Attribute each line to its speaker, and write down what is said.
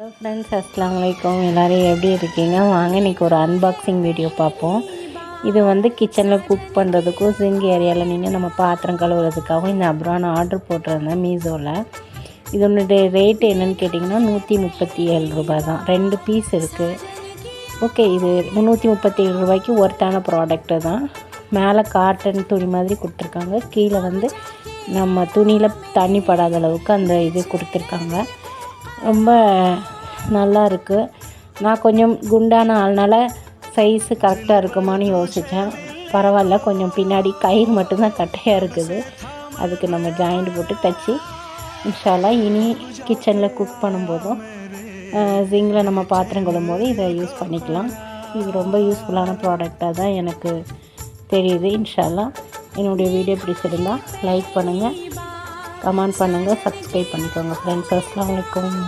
Speaker 1: Hello friends, அஸ்ஸலாமு அலைக்கும். எல்லோரும் எப்படி இருக்கீங்க? வாங்க இன்றைக்கி ஒரு அன்பாக்சிங் வீடியோ பார்ப்போம். இது வந்து கிச்சனில் குக் பண்ணுறதுக்கும் சிங்க் ஏரியாவில் நின்று நம்ம பாத்திரம் கழுவுறதுக்காகவும் இந்த அப்ரான் ஆர்டர் போட்டிருந்தேன் மீஷோவில். இதனுடைய ரேட்டு என்னென்னு கேட்டிங்கன்னா 137 ரூபாய் தான். 2 பீஸ் இருக்குது. ஓகே, இது 337 ரூபாய்க்கு ஒர்த்தான ப்ராடக்ட்டு தான். மேலே காட்டன் துணி மாதிரி கொடுத்துருக்காங்க. கீழே வந்து நம்ம துணியில் தண்ணி படாத அளவுக்கு அந்த இது கொடுத்துருக்காங்க. ரொம்ப நல்லா இருக்குது. நான் கொஞ்சம் குண்டான ஆள்னால சைஸு கரெக்டாக இருக்குமான்னு யோசித்தேன். பரவாயில்ல, கொஞ்சம் பின்னாடி கயிறு மட்டும்தான் கட்டையாக இருக்குது. அதுக்கு நம்ம ஜாயிண்ட் போட்டு தைச்சி இன்ஷா அல்லாஹ் இனி கிச்சனில் குக் பண்ணும்போதும் சிங்கில் நம்ம பாத்திரம் கழுவும்போது இதை யூஸ் பண்ணிக்கலாம். இது ரொம்ப யூஸ்ஃபுல்லான ப்ராடக்டாக தான் எனக்கு தெரியுது. இன்ஷா அல்லாஹ் என்னுடைய வீடியோ பிடிச்சிருந்தால் லைக் பண்ணுங்கள், கமெண்ட் பண்ணுங்கள், சப்ஸ்கிரைப் பண்ணிக்கோங்க ஃப்ரெண்ட்ஸ். அஸ்ஸலாமு அலைக்கும்.